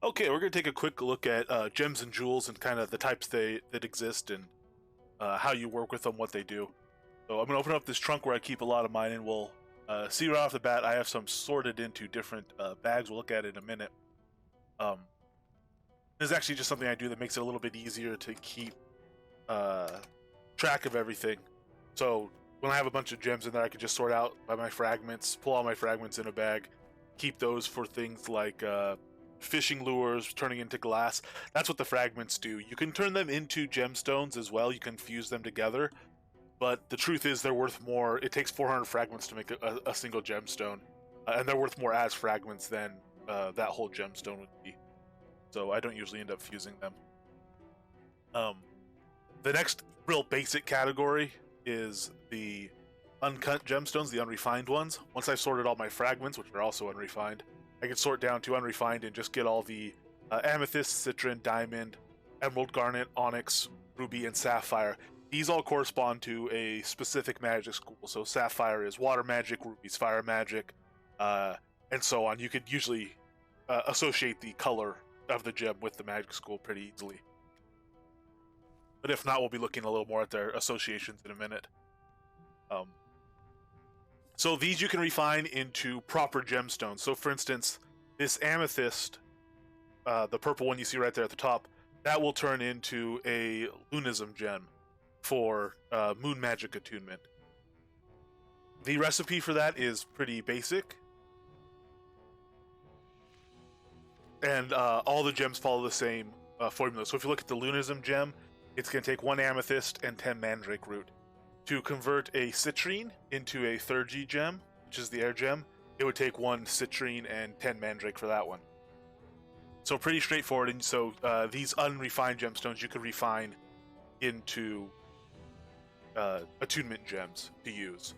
Okay, we're going to take a quick look at gems and jewels and kind of the types that exist and how you work with them, what they do. So I'm going to open up this trunk where I keep a lot of mine, and we'll see right off the bat I have some sorted into different bags. We'll look at it in a minute. This is actually just something I do that makes it a little bit easier to keep track of everything. So when I have a bunch of gems in there, I can just sort out by my fragments, pull all my fragments in a bag, keep those for things like fishing lures, turning into glass. That's what the fragments do. You can turn them into gemstones as well. You can fuse them together, but the truth is they're worth more. It takes 400 fragments to make a single gemstone, and they're worth more as fragments than that whole gemstone would be. So I don't usually end up fusing them. The next real basic category is the uncut gemstones, the unrefined ones. Once I've sorted all my fragments, which are also unrefined, I can sort down to unrefined and just get all the amethyst, citron, diamond, emerald, garnet, onyx, ruby, and sapphire. These all correspond to a specific magic school. So sapphire is water magic, ruby's fire magic, and so on. You could usually associate the color of the gem with the magic school pretty easily. But if not, we'll be looking a little more at their associations in a minute. So these you can refine into proper gemstones. So for instance, this amethyst, the purple one you see right there at the top, that will turn into a Lunaism Gem for moon magic attunement. The recipe for that is pretty basic. And all the gems follow the same formula. So if you look at the Lunaism Gem, it's going to take 1 amethyst and 10 mandrake root. To convert a citrine into a 3rd gem, which is the air gem, it would take 1 citrine and 10 mandrake for that one. So pretty straightforward. And so these unrefined gemstones you could refine into attunement gems to use.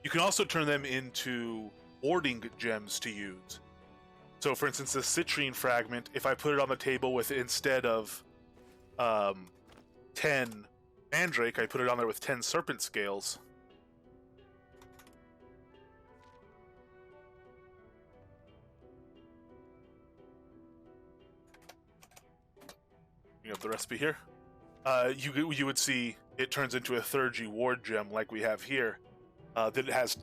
You can also turn them into warting gems to use. So for instance, the citrine fragment, if I put it on the table with, instead of 10 mandrake, I put it on there with 10 serpent scales. You have the recipe here. You would see it turns into a 3rd ward gem like we have here. That it has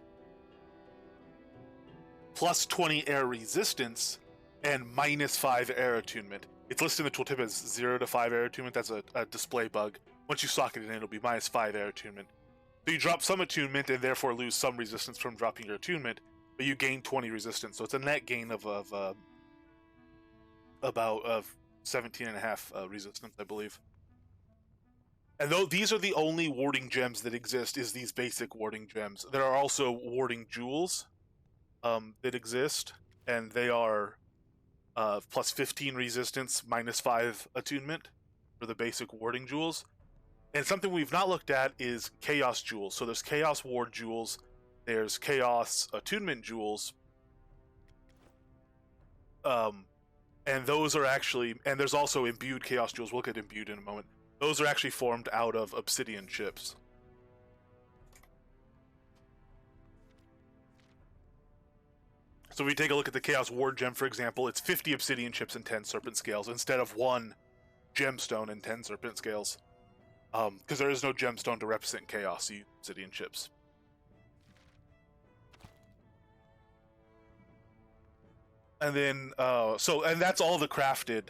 plus 20 air resistance and minus 5 air attunement. It's listed in the tooltip as 0 to 5 air attunement. That's a display bug. Once you socket it in, it'll be minus 5 air attunement. So you drop some attunement and therefore lose some resistance from dropping your attunement, but you gain 20 resistance. So it's a net gain of about 17.5 resistance, I believe. And though these are the only warding gems that exist, is these basic warding gems. There are also Warting Jewels that exist, and they are plus 15 resistance, minus 5 attunement for the basic Warting Jewels. And something we've not looked at is Chaos Jewels. So there's Chaos Ward Jewels, there's Chaos Attunement Jewels, and those are actually, and there's also Imbued Chaos Jewels. We'll look at Imbued in a moment. Those are actually formed out of obsidian chips. So if we take a look at the Chaos Ward Gem, for example, it's 50 obsidian chips and 10 serpent scales instead of 1 gemstone and 10 serpent scales. Because there is no gemstone to represent chaos, so you use obsidian chips. And then, and that's all the craftable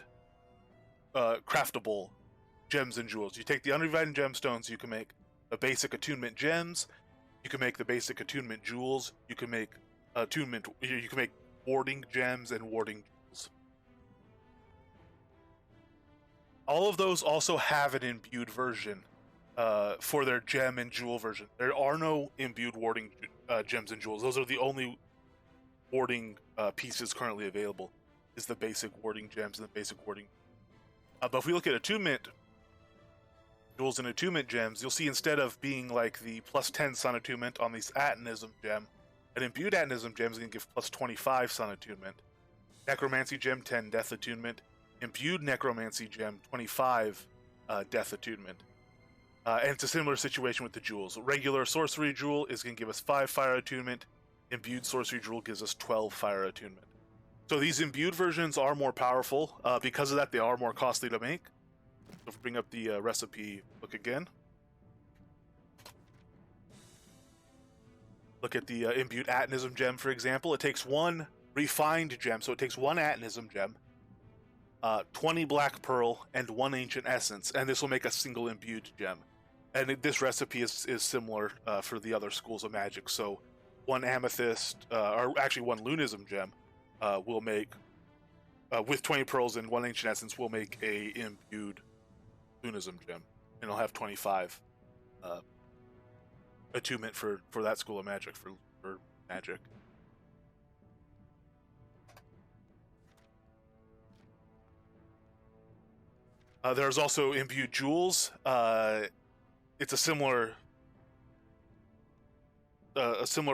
gems and jewels. You take the unrefined gemstones, you can make the basic attunement gems, you can make the basic attunement jewels, you can make attunement, you can make warding gems and warding jewels. All of those also have an imbued version for their gem and jewel version. There are no imbued warding gems and jewels. Those are the only warding pieces currently available, is the basic warding gems and the basic warding. But if we look at attunement jewels and attunement gems, you'll see instead of being like the plus 10 sun attunement on this Atonism gem, an imbued Atonism gem is going to give plus 25 sun attunement. Necromancy gem, 10 death attunement. Imbued Necromancy Gem, 25 death attunement. And it's a similar situation with the jewels. Regular Sorcery Jewel is going to give us 5 fire attunement. Imbued Sorcery Jewel gives us 12 fire attunement. So these imbued versions are more powerful. Because of that, they are more costly to make. So if we bring up the recipe book again. Look at the Imbued Atnism Gem, for example. It takes one refined gem, so it takes one Atnism Gem, 20 Black Pearl, and 1 Ancient Essence, and this will make a single Imbued Gem. And this recipe is similar for the other schools of magic. So one Amethyst, or actually one Lunaism Gem, will make, with 20 Pearls and 1 Ancient Essence, will make a Imbued Lunaism Gem, and it'll have 25 attunement for that school of magic, for magic. There's also Imbued Jewels. It's a similar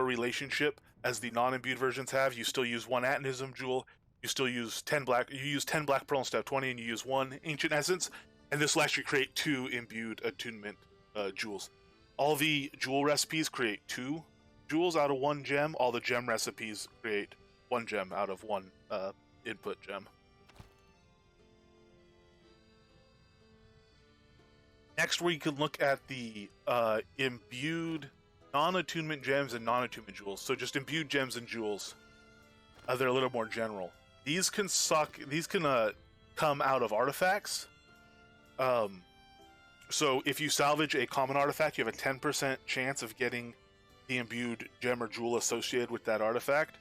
relationship as the non-imbued versions have. You still use one Atnism Jewel. You still use 10 black. You use 10 Black Pearl instead of 20, and you use 1 Ancient Essence. And this will actually create 2 Imbued Attunement jewels. All the jewel recipes create 2 jewels out of 1 gem. All the gem recipes create 1 gem out of 1 input gem. Next, we can look at the imbued non-attunement gems and non-attunement jewels. So just imbued gems and jewels. They're a little more general. These can come out of artifacts. So if you salvage a common artifact, you have a 10% chance of getting the imbued gem or jewel associated with that artifact.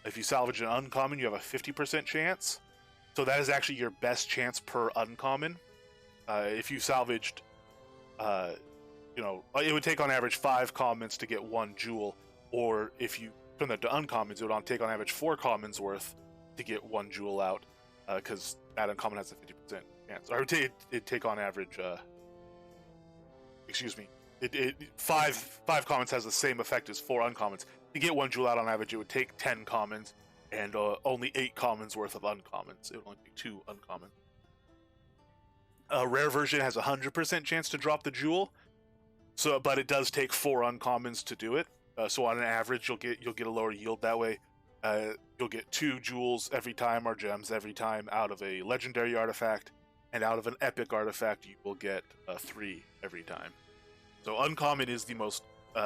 If you salvage an uncommon, you have a 50% chance. So that is actually your best chance per uncommon. If you salvaged, it would take on average 5 commons to get 1 jewel, or if you turn that to uncommons, it would take on average 4 commons worth to get 1 jewel out, because that uncommon has a 50% chance. Or it'd take on average, five commons has the same effect as 4 uncommons. To get 1 jewel out on average, it would take 10 commons, and only 8 commons worth of uncommons. It would only take 2 uncommons. A rare version has a 100% chance to drop the jewel, but it does take 4 uncommons to do it. So on an average, you'll get a lower yield that way. You'll get 2 jewels every time, or gems every time, out of a legendary artifact, and out of an epic artifact, you will get 3 every time. So uncommon is the most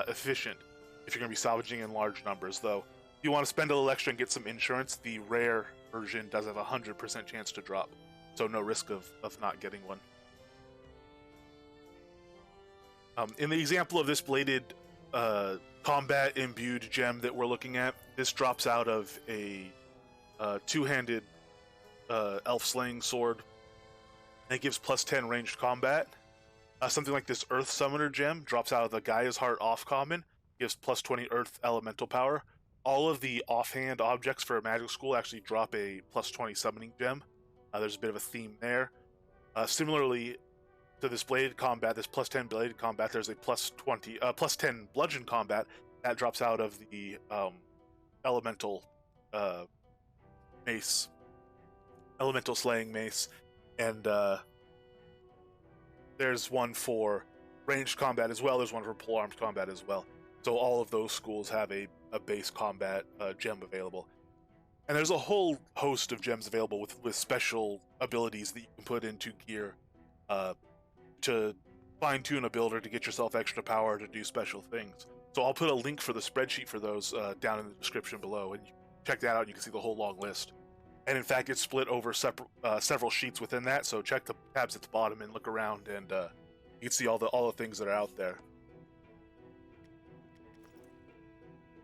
efficient if you're going to be salvaging in large numbers. Though, if you want to spend a little extra and get some insurance, the rare version does have a 100% chance to drop. So no risk of not getting one. In the example of this bladed combat imbued gem that we're looking at, this drops out of a 2-handed elf slaying sword, and it gives +10 ranged combat. Something like this Earth Summoner gem drops out of the Gaia's Heart off common, gives +20 Earth elemental power. All of the offhand objects for a magic school actually drop a +20 summoning gem. There's a bit of a theme there. Similarly to this bladed combat, this +10 bladed combat, there's a +10 bludgeon combat that drops out of the elemental mace, elemental slaying mace, and there's one for ranged combat as well. There's one for polearmed combat as well. So all of those schools have a base combat gem available. And there's a whole host of gems available with special abilities that you can put into gear to fine-tune a builder to get yourself extra power to do special things. So I'll put a link for the spreadsheet for those down in the description below, and you check that out and you can see the whole long list. And in fact, it's split over several sheets within that, so check the tabs at the bottom and look around, and you can see all the things that are out there.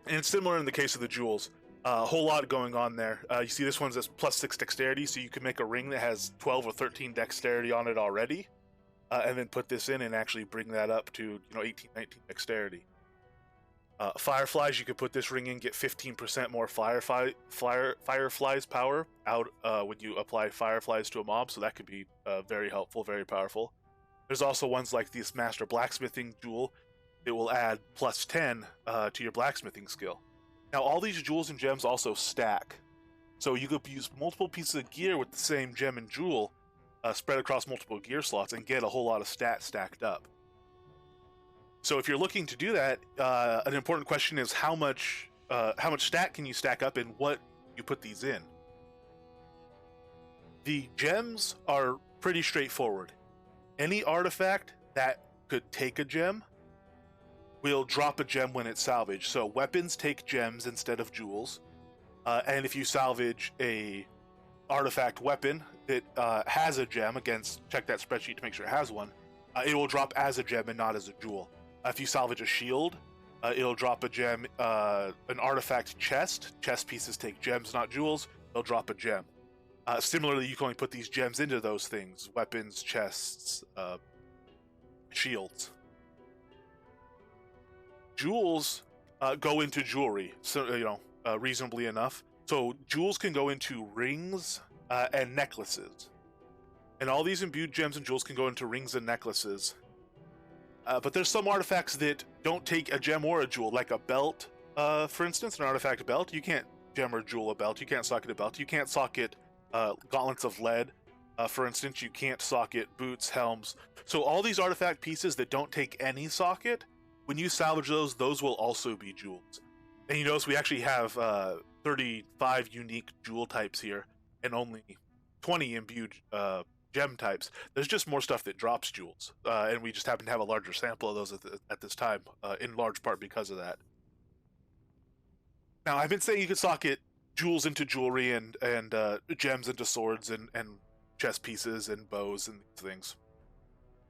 And it's similar in the case of the jewels. A whole lot going on there. You see this one's as +6 dexterity, so you can make a ring that has 12 or 13 dexterity on it already, and then put this in and actually bring that up to 18, 19 dexterity. Fireflies, you could put this ring in, get 15% more fireflies power out when you apply fireflies to a mob, so that could be very helpful, very powerful. There's also ones like this Master Blacksmithing Jewel. It will add +10 to your blacksmithing skill. Now, all these jewels and gems also stack, so you could use multiple pieces of gear with the same gem and jewel spread across multiple gear slots and get a whole lot of stats stacked up. So if you're looking to do that, an important question is how much stat can you stack up and what you put these in. the gems are pretty straightforward. Any artifact that could take a gem will drop a gem when it's salvaged. So weapons take gems instead of jewels, and if you salvage a artifact weapon that has a gem, check that spreadsheet to make sure it has one, it will drop as a gem and not as a jewel. If you salvage a shield, it'll drop a gem. An artifact chest pieces take gems, not jewels. They'll drop a gem. Similarly, you can only put these gems into those things: weapons, chests, shields. Jewels go into jewelry, so reasonably enough. So jewels can go into rings and necklaces, and all these imbued gems and jewels can go into rings and necklaces. But there's some artifacts that don't take a gem or a jewel, like a belt, for instance, an artifact belt. You can't gem or jewel a belt. You can't socket a belt. You can't socket gauntlets of lead, for instance. You can't socket boots, helms. So all these artifact pieces that don't take any socket, when you salvage those will also be jewels. And you notice we actually have 35 unique jewel types here, and only 20 imbued gem types. There's just more stuff that drops jewels, and we just happen to have a larger sample of those at this time, in large part because of that. Now, I've been saying you could socket jewels into jewelry and gems into swords and chest pieces and bows and these things.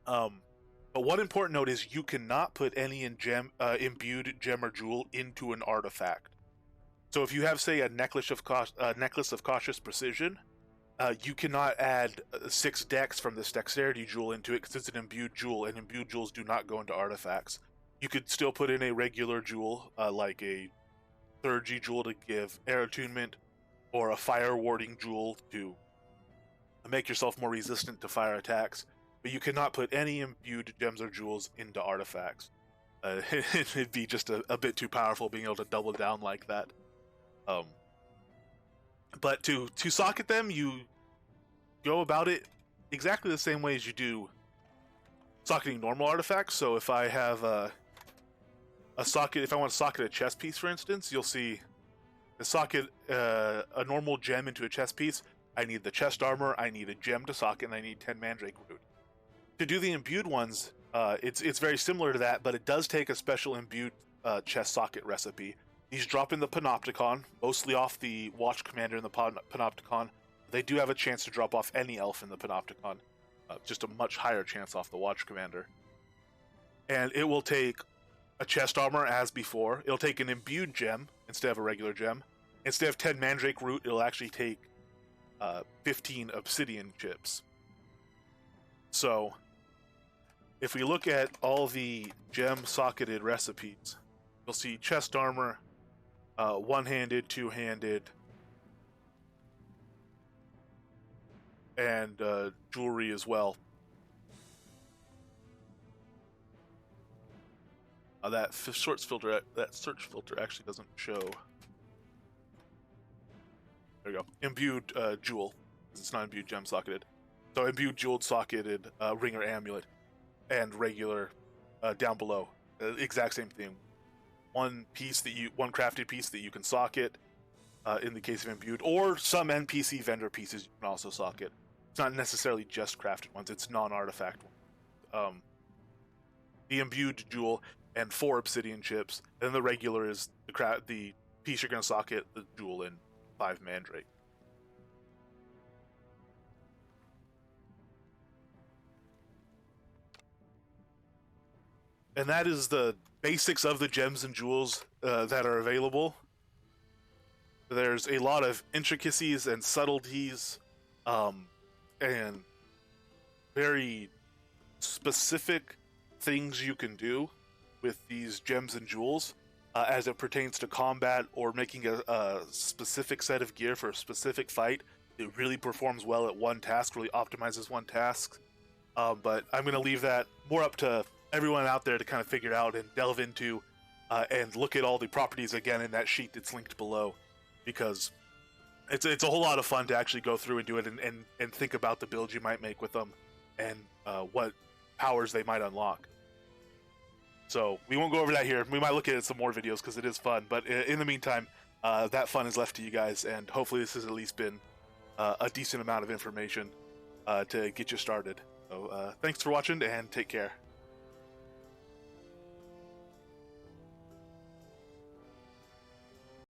But one important note is you cannot put any imbued gem or jewel into an artifact. So if you have, say, a necklace of cautious precision, you cannot add 6 dex from this dexterity jewel into it because it's an imbued jewel, and imbued jewels do not go into artifacts. You could still put in a regular jewel, like a Third-G jewel to give air attunement, or a fire warding jewel to make yourself more resistant to fire attacks. But you cannot put any imbued gems or jewels into artifacts. It'd be just a bit too powerful being able to double down like that. But to socket them, you go about it exactly the same way as you do socketing normal artifacts. So if I have a socket, if I want to socket a chest piece, for instance, you'll see to socket a normal gem into a chest piece, I need the chest armor, I need a gem to socket, and I need 10 mandrake root. To do the imbued ones, it's very similar to that, but it does take a special imbued chest socket recipe. These drop in the Panopticon, mostly off the Watch Commander in the Panopticon. They do have a chance to drop off any elf in the Panopticon, just a much higher chance off the Watch Commander. And it will take a chest armor as before. It'll take an imbued gem instead of a regular gem. Instead of 10 mandrake root, it'll actually take 15 obsidian chips. So if we look at all the gem socketed recipes, you'll see chest armor, one-handed, two-handed, and jewelry as well. That search filter actually doesn't show. There we go. Imbued jewel, because it's not imbued gem socketed. So imbued jeweled socketed ring or amulet, and regular down below. Exact same thing. One crafted piece that you can socket in the case of imbued, or some NPC vendor pieces you can also socket. It's not necessarily just crafted ones, it's non-artifact ones. The imbued jewel and 4 obsidian chips, and then the regular is the piece you're going to socket, the jewel, and 5 mandrake. And that is the basics of the gems and jewels that are available. There's a lot of intricacies and subtleties, and very specific things you can do with these gems and jewels as it pertains to combat or making a specific set of gear for a specific fight. It really performs well at one task, really optimizes one task. But I'm going to leave that more up to everyone out there to kind of figure it out and delve into and look at all the properties again in that sheet that's linked below, because it's a whole lot of fun to actually go through and do it and think about the builds you might make with them and what powers they might unlock. So we won't go over that here. We might look at it in some more videos because it is fun, but in the meantime, that fun is left to you guys, and hopefully this has at least been a decent amount of information to get you started. So thanks for watching and take care.